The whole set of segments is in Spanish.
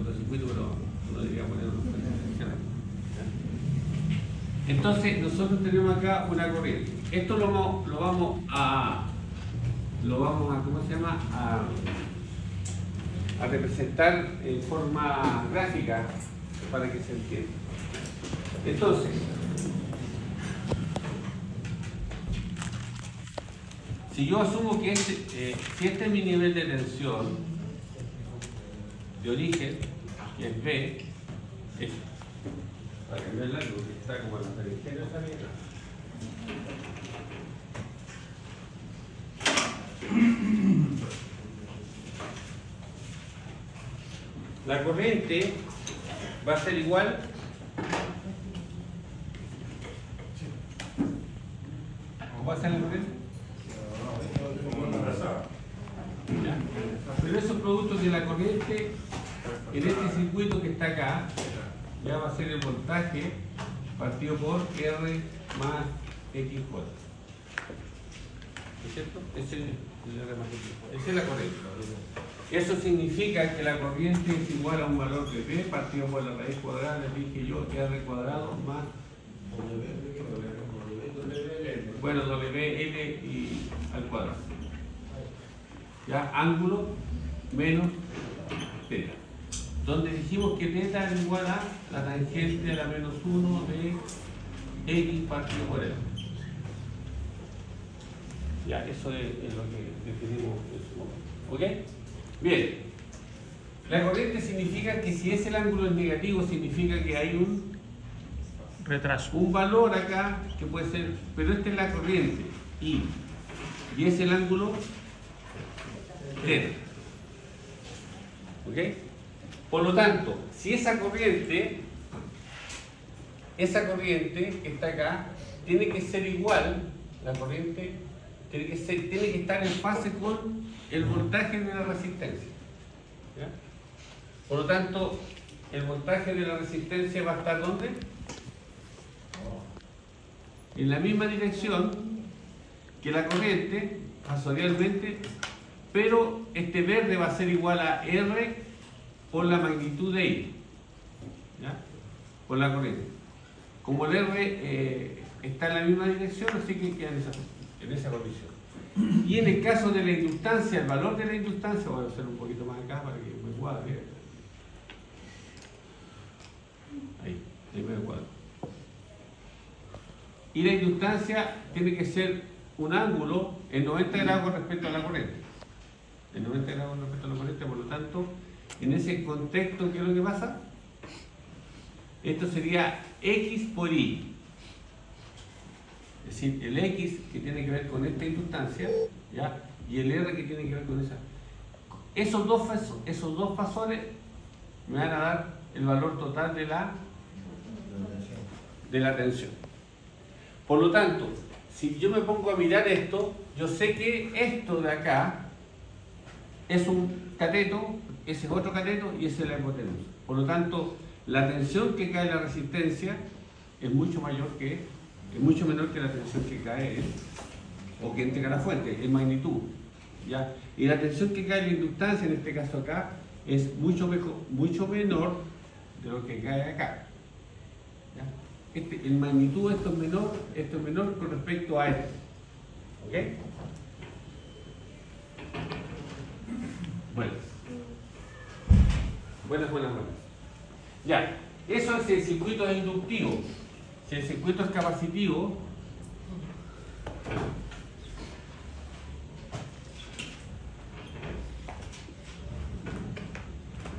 cortocircuito, pero no debería poner una fuente direccional. Entonces, nosotros tenemos acá una corriente. Esto lo vamos a ¿cómo se llama? A representar en forma gráfica para que se entienda. Entonces, si yo asumo que si este es mi nivel de tensión de origen, que es B, es, para cambiarla, porque está como en la tangente de esa mierda. La corriente va a ser igual ¿cómo va a ser la corriente? ¿Ya? Pero esos productos de la corriente en este circuito que está acá ya va a ser el voltaje partido por R más XJ. ¿Es cierto? Ese es la corriente. Eso significa que la corriente es igual a un valor de B partido por la raíz cuadrada, le dije yo, R cuadrado más bueno, WL y al cuadrado. Ya, ángulo menos θ. Donde dijimos que θ es igual a la tangente a la menos 1 de X partido por L. Ya, eso es lo que definimos en su momento. ¿Ok? Bien. La corriente significa que si ese ángulo es negativo, significa que hay un retraso. Un valor acá que puede ser, pero esta es la corriente y es el ángulo θ. ¿Ok? Por lo tanto, si esa corriente que está acá, tiene que ser igual, la corriente tiene que estar en fase con el voltaje de la resistencia. ¿Ya? Por lo tanto, el voltaje de la resistencia va a estar ¿dónde? En la misma dirección que la corriente, fasorialmente, pero este verde va a ser igual a R por la magnitud de I, ¿ya? Por la corriente. Como el R está en la misma dirección, así que queda en esa condición. Y en el caso de la inductancia, el valor de la inductancia, voy a hacer un poquito más acá para que me cuadre. Ahí me cuadro. Y la inductancia tiene que ser un ángulo en 90 grados con respecto a la corriente. En 90 grados con respecto a la corriente, por lo tanto, en ese contexto, ¿qué es lo que pasa? Esto sería X por Y. Es decir, el X que tiene que ver con esta inductancia, ¿ya? Y el R que tiene que ver con esa. Esos dos fasores me van a dar el valor total de la tensión. Por lo tanto, si yo me pongo a mirar esto, yo sé que esto de acá es un cateto, ese es otro cateto y ese es la hipotenusa. Por lo tanto, la tensión que cae en la resistencia es mucho menor que la tensión que cae o que entrega la fuente, en magnitud. ¿Ya? Y la tensión que cae en la inductancia, en este caso acá, es mucho menor de lo que cae acá. ¿Ya? En magnitud esto es menor con respecto a esto. ¿Ok? Buenas. Ya, eso es el circuito inductivo. Si el circuito es capacitivo,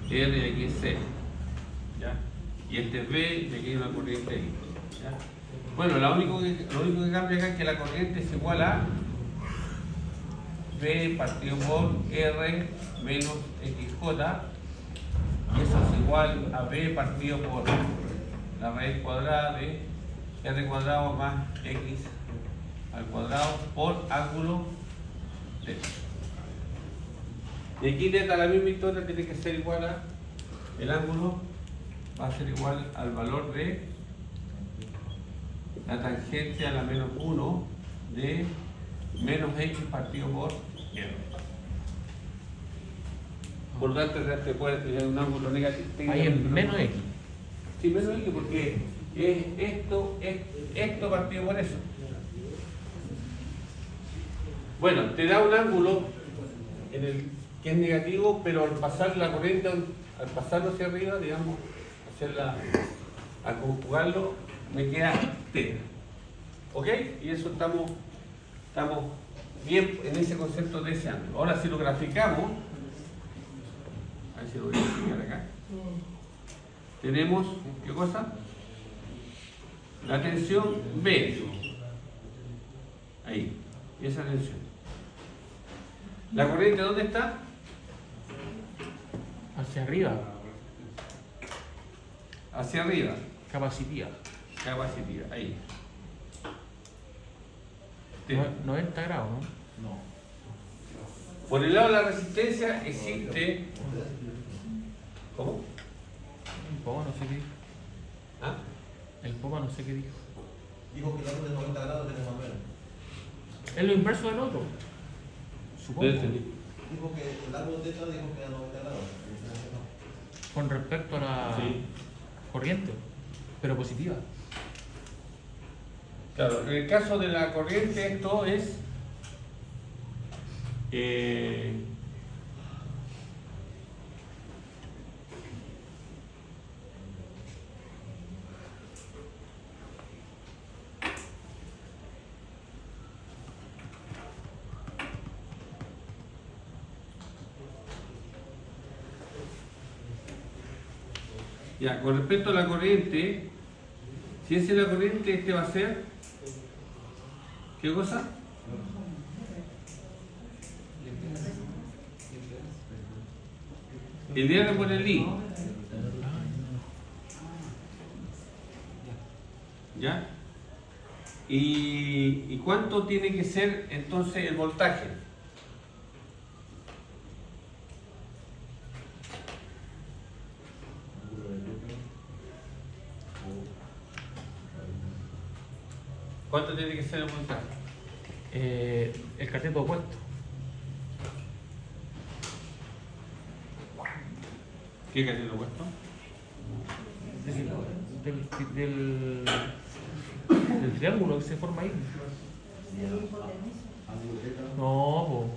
R de aquí es C, ¿ya? Y este es B, de aquí hay una corriente X, ¿ya? Bueno, lo único que cambia acá es que la corriente es igual a B partido por R menos XJ, y eso es igual a B partido por la raíz cuadrada de R cuadrado más X al cuadrado por ángulo θ. Y aquí θ, la misma historia, tiene que ser igual a, el ángulo va a ser igual al valor de la tangente a la menos 1 de menos X partido por R. Por lo tanto, te puede tener un ángulo negativo. Ahí es menos X. Sí, menos X porque es esto partido por eso. Bueno, te da un ángulo en el que es negativo, pero al pasar la corriente, al pasarlo hacia arriba, digamos, al conjugarlo, me queda θ. ¿Ok? Y eso estamos bien en ese concepto de ese ángulo. Ahora, si lo graficamos, a ver si lo voy a graficar acá. Tenemos, ¿qué cosa? La tensión B. Ahí, esa tensión. ¿La corriente dónde está? Hacia arriba. Hacia arriba. Capacitiva. Capacitiva, ahí. 90 grados, ¿no? No. Por el lado de la resistencia existe. ¿Cómo? El Poma no sé qué dijo. ¿Ah? El Poma no sé qué dijo. Dijo que el ángulo de 90 grados tiene más menos. Es lo inverso del otro. Supongo. No entendí. Dijo que el ángulo de esta dijo que era 90 grados. Con respecto a la Sí. corriente, pero positiva. Claro, en el caso de la corriente esto es ya, con respecto a la corriente, si esa es la corriente, este va a ser ¿qué cosa? El diámetro por el I. ¿Ya? ¿Y cuánto tiene que ser entonces el voltaje? ¿Cuánto tiene que ser el voltaje? El cateto opuesto. ¿Qué cateto opuesto? Del triángulo que se forma ahí. No, po.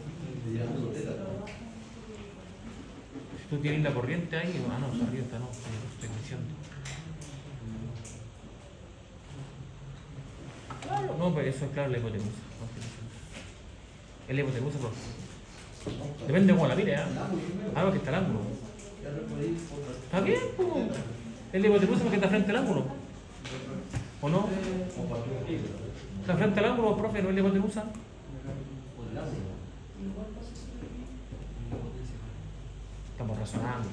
Si tú tienes la corriente ahí, no, arriba está, no, estoy diciendo. Claro, no, pero eso es claro la hipotenusa. No estoy diciendo. Es la hipotenusa, pero depende de cómo la mire, ¿eh? Ah, que está el ángulo. Está bien, pues. Es la hipotenusa porque está frente al ángulo. ¿O no? ¿Está frente al ángulo, profe? ¿No es la hipotenusa? Estamos razonando.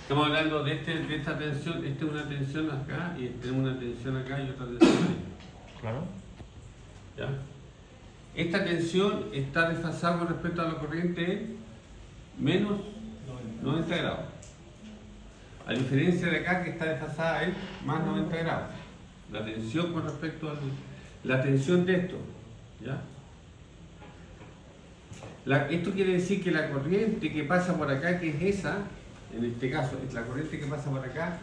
Estamos hablando de esta tensión, esta es una tensión acá y tenemos una tensión acá y otra tensión ahí. Claro. ¿Ya? Esta tensión está desfasada con respecto a la corriente menos 90 grados. A diferencia de acá que está desfasada es más 90 grados. La tensión con respecto a la tensión de esto. ¿Ya? Esto quiere decir que la corriente que pasa por acá, que es esa, en este caso, es la corriente que pasa por acá.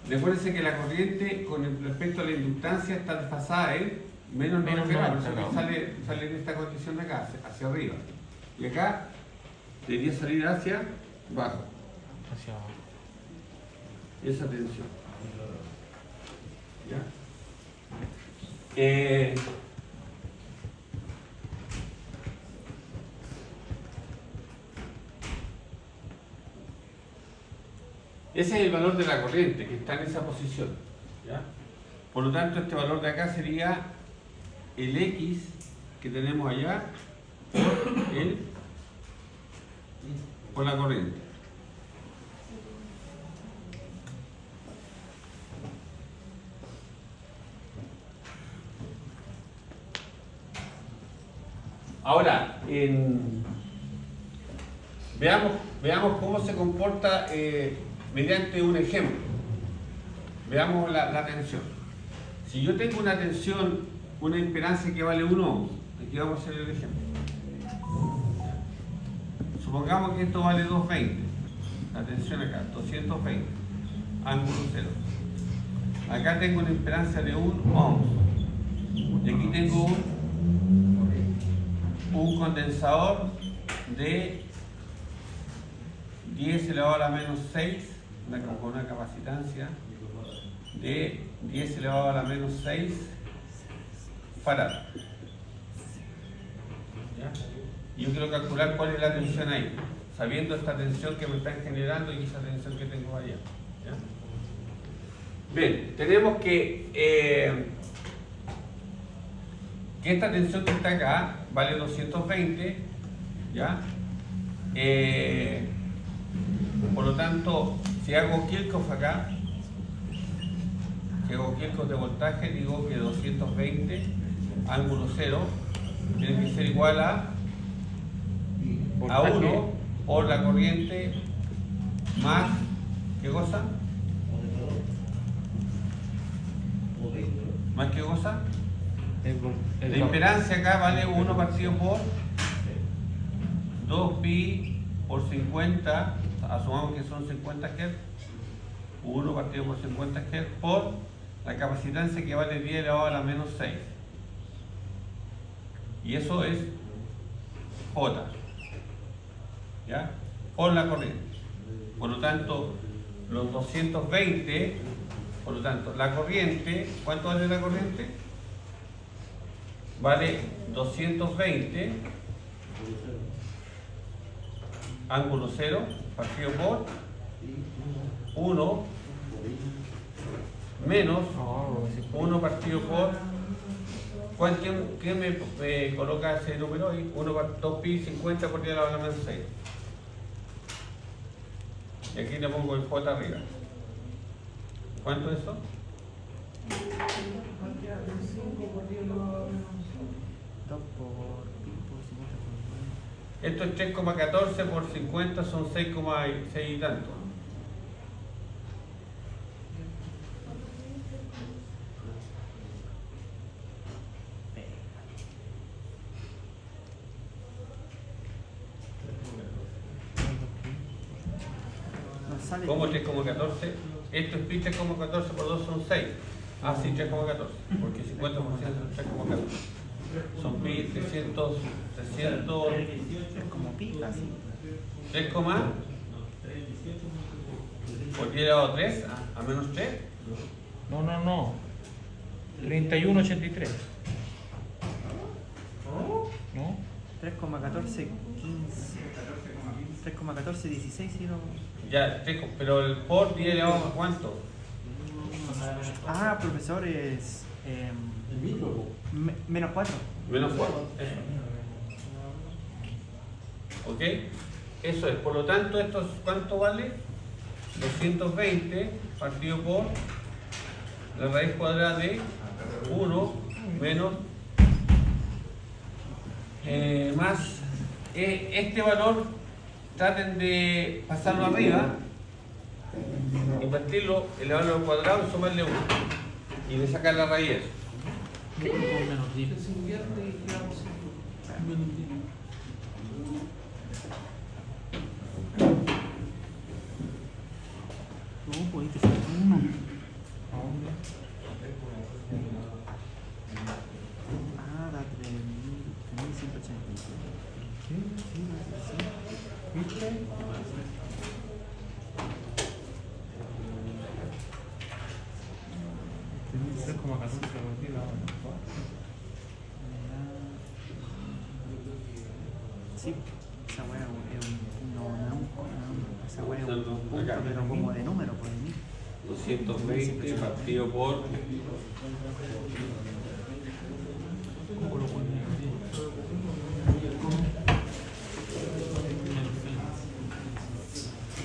Recuérdense que la corriente con respecto a la inductancia está desfasada en menos 90 grados, por eso que sale en esta condición de acá, hacia arriba. Y acá debería salir hacia abajo. Hacia abajo. Esa tensión. ¿Ya? Ese es el valor de la corriente que está en esa posición. ¿Ya? Por lo tanto, este valor de acá sería el X que tenemos allá por la corriente. Ahora, veamos cómo se comporta mediante un ejemplo. Veamos la tensión. Si yo tengo una tensión, una impedancia que vale 1 ohm, aquí vamos a hacer el ejemplo. Supongamos que esto vale 220. Atención acá, 220. Ángulo 0. Acá tengo una impedancia de 1 ohm. Y aquí tengo un condensador de 10 elevado a la menos 6, con una capacitancia de 10 elevado a la menos 6 farad. ¿Ya? Y yo quiero calcular cuál es la tensión ahí, sabiendo esta tensión que me están generando y esa tensión que tengo allá. ¿Ya? Bien, tenemos que esta tensión que está acá vale 220, ¿ya? Por lo tanto, si hago Kirchhoff acá, si hago Kirchhoff de voltaje, digo que 220 ángulo 0 tiene que ser igual a 1 por la corriente más, ¿qué cosa? ¿Más qué cosa? La impedancia acá vale 1 partido por 2pi por 50, asumamos que son 50 Hz, 1 partido por 50 Hz por la capacitancia que vale 10 elevado a la menos 6. Y eso es J, ¿ya? Por la corriente. Por lo tanto, los 220, por lo tanto, la corriente, ¿cuánto vale la corriente? Vale 220 ángulo 0 partido por 1 menos 1 partido por, ¿quién me coloca ese número ahí? 1 por 2pi 50 por 10 a la menos 6. Y aquí le pongo el J arriba. ¿Cuánto es eso? Esto es 3,14 por 50, son 6,6 y tanto. ¿Cómo 3,14? Esto es pi 3,14 por 2 son 6. Ah, sí, 3,14, porque 50% son 3,14. Son pi 300, como pi, casi. 3, por 10 elevado a 3, a menos 3. No. 31,83. ¿No? 3,14, 15. 3,14, 16, ¿sí? Ya, pero el por 10 elevado a cuánto. Ah, profesor, es menos 4. Menos 4. ¿Ok? Eso es. Por lo tanto, esto es, ¿cuánto vale? 220 partido por la raíz cuadrada de 1 menos más este valor. Traten de pasarlo arriba, invertirlo, elevarlo al cuadrado y sumarle 1 y le sacar la raíz. No, pudiste sacar 1. Ah, da 3.183. ¿Viste? Sí, esa weá es esa weá es un punto, Acá. pero como de número, por mí. 220 partido por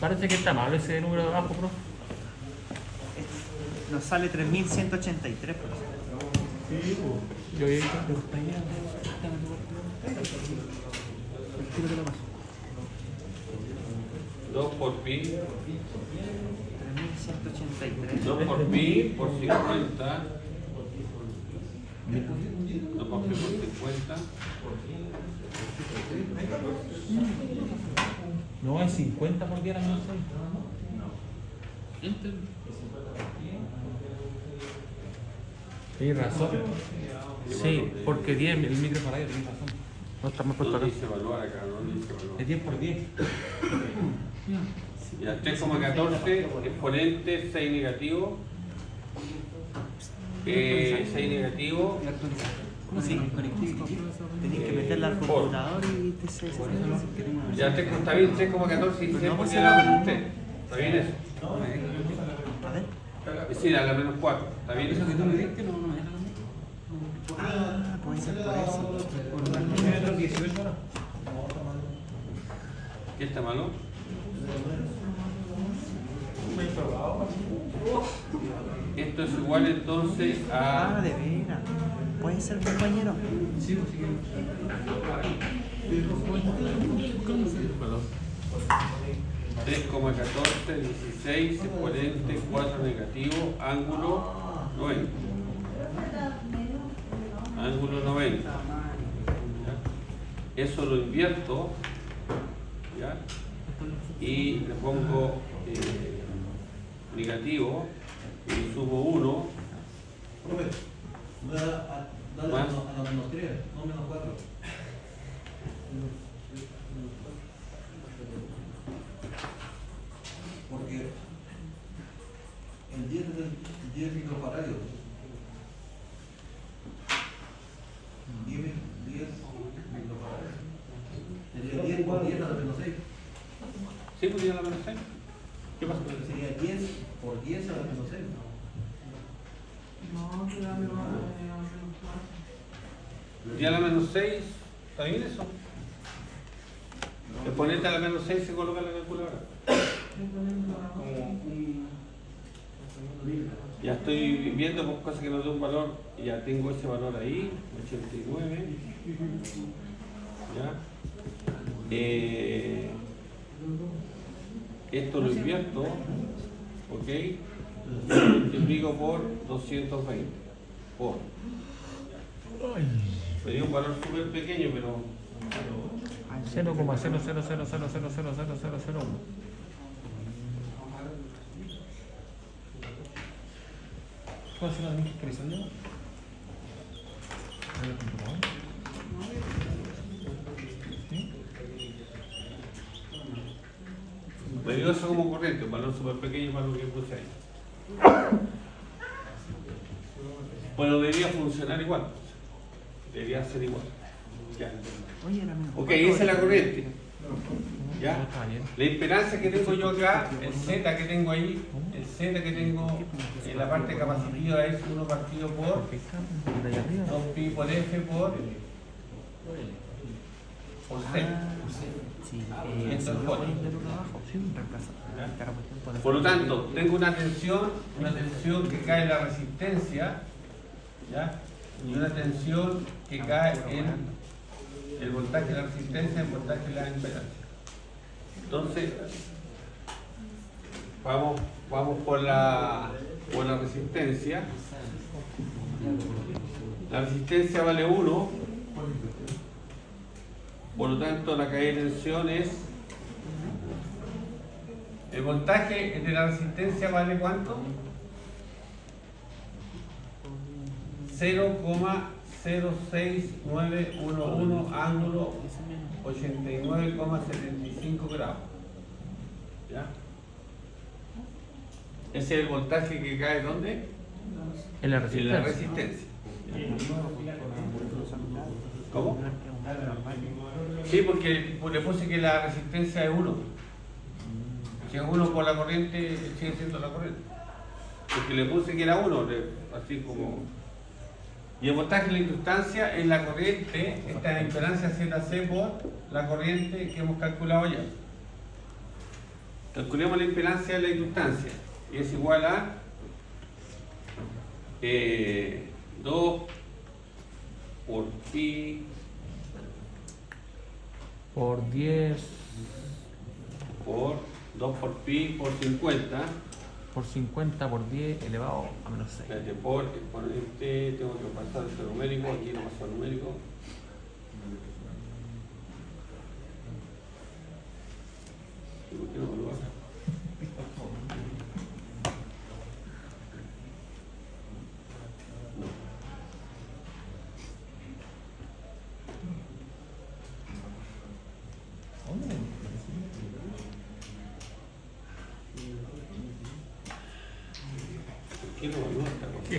Parece que está mal ese número de abajo, profe. Nos sale 3.183, por eso. Yo he Tiro te lo paso. 2 por pi, 3.183. 2 por pi por 50 2 por pi por 50. No, es 50 por 10 a la menos 6. Tienes razón. Sí, porque 10 el microfarad, tienes razón. No está más puesto No acá. dice evaluar acá, no dice evaluar. Es 10 por 10. Ya, 3,14 exponente 6 negativo. 6 negativo. ¿Cómo se conectivo? Tenés que meterla al computador y te sé que tengo una Ya está bien 3,14 y 6 no, por pues 10 a la menos 3. ¿Está bien eso? A ver. Es decir, a la menos 4. ¿Está bien eso? Eso que tú me diste no me deja cambiar. Puede ser por eso. ¿Qué está malo? Esto es igual entonces Ah, a de veras. Puede ser, compañero. Sí, sí. 3,14, 16, exponente 4 negativo, ángulo 90. Ángulo 90. ¿Ya? Eso lo invierto, ¿ya? Y le pongo negativo y subo 1. Profe, dale Más. a la menos 3, no menos 4. Porque el 10 es el 10 microfaradios. 10 microfaradios. Sería 10 por 10 a la menos 6. ¿Sí podría la menos 6? ¿Qué pasa? Sería 10 por 10 a la menos 6. ¿Y a la menos 6? ¿Está bien eso? Exponente a la menos 6 se coloca en la calculadora. Ya estoy viendo por cosas que no tengo un valor, ya tengo ese valor ahí, 89. ¿Ya? Esto lo invierto, ¿ok? Lo multiplico por 220. Por. Me dio un valor súper pequeño, pero 0,00000000001. ¿Cuál será la misma actualizando? ¿En el computador? ¿Sí? me dio eso como corriente, un valor súper pequeño para lo que puse ahí. Bueno, debería funcionar igual. Debería ser igual. Ya. Oye, era menos Ok, 4. esa es la corriente. No ¿Ya? está bien. La impedancia que tengo yo acá, el Z que tengo ahí, el Z que tengo en la parte capacitiva es 1 partido por De ahí arriba. 2 pi por F por C. Sí, Esto si es lo por. pones de uno abajo, sí, reemplaza. Cada cuestión puede Por lo ser. tanto, tengo una tensión que cae en la resistencia, ¿ya? Y una tensión que cae en el voltaje de la resistencia y el voltaje de la impedancia. Entonces, vamos por la resistencia. La resistencia vale 1, por lo tanto la caída de tensión es... El voltaje de la resistencia vale ¿cuánto? 0,06911 ángulo 89,75 grados. ¿Ya? Ese es el voltaje que cae ¿dónde? En la En la resistencia. resistencia. ¿Cómo? Sí, porque le puse que la resistencia es 1. Si es 1 por la corriente, sigue siendo la corriente. Porque le puse que era 1, así como... Y el voltaje de la inductancia es la corriente, esta impedancia ZC por la corriente que hemos calculado ya. Calculemos la impedancia de la inductancia. Y es igual a 2 por pi Por 10. por 2 por pi por 50 por 50 por 10 elevado a menos 6. Espérate, por exponente tengo que pasar el numérico, aquí no paso el numérico. ¿Y por qué no me lo hace? ¿Qué no evalúa esta cosa? No.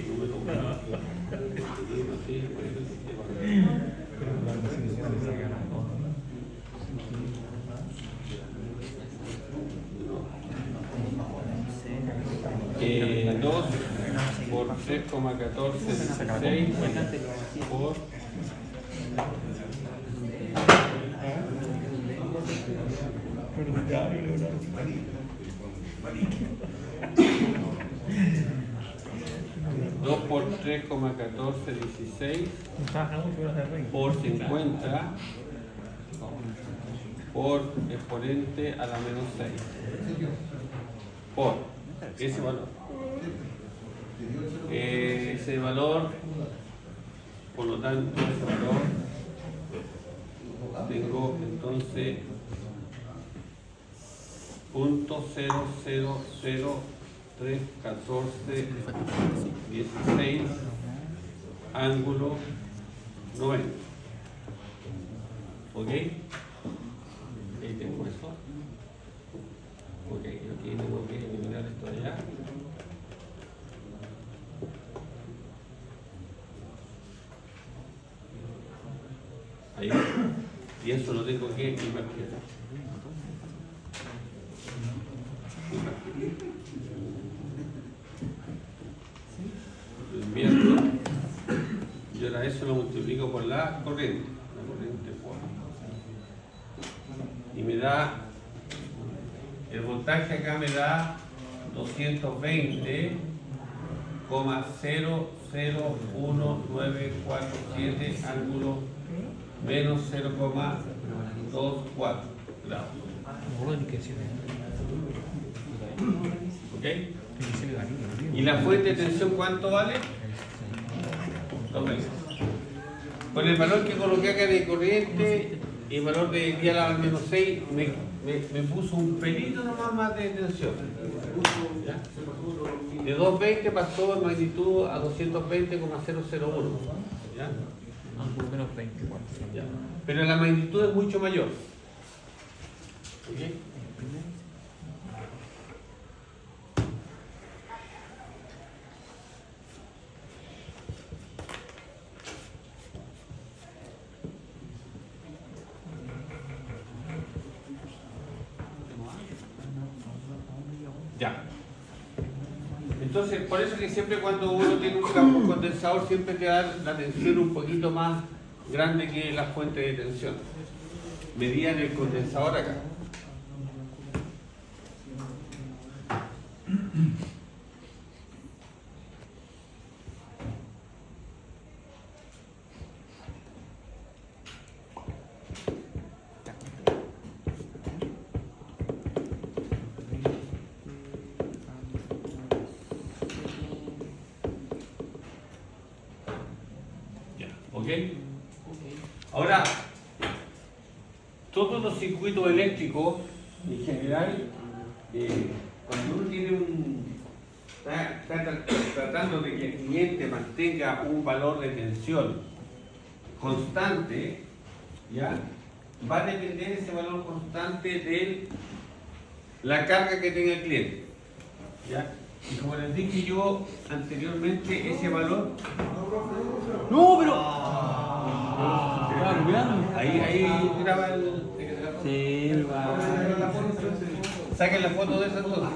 2 por 3,1416 por dos por 3,1416 por 50 por exponente a la menos 6 por ese valor. Ese valor, por lo tanto, ese valor tengo entonces .000031416 ángulo 90. ¿Ok? Ahí tengo eso. Ok, aquí tengo que eliminar esto de allá. Ahí. Y eso lo tengo que invertir. Lo invierto. Y ahora eso lo multiplico por la corriente. La corriente por. Y me da. El voltaje acá me da 220,001947 ángulo menos 0,24 grados. ¿Ok? ¿Y la fuente de tensión cuánto vale? 220. Con el valor que coloqué acá de corriente y el valor de dial al menos 6 me puso un pelito nomás más de tensión. ¿Ya? De 220 pasó en magnitud a 220,001. ¿Ya? Menos 24. ¿Ya? Pero la magnitud es mucho mayor. ¿Ok? Ya. Entonces, por eso que siempre cuando uno tiene un campo condensador, siempre te da la tensión un poquito más grande que la fuente de tensión. Medían el condensador acá. ¿Ok? Ahora, todos los circuitos eléctricos, en general, cuando uno tiene está tratando de que el cliente mantenga un valor de tensión constante, ¿ya? Va a depender ese valor constante de la carga que tenga el cliente, ¿ya? Y como les dije yo anteriormente, ese valor... ¡No, pero! Ahí graba el... Sí, va. Saquen la foto de esa entonces.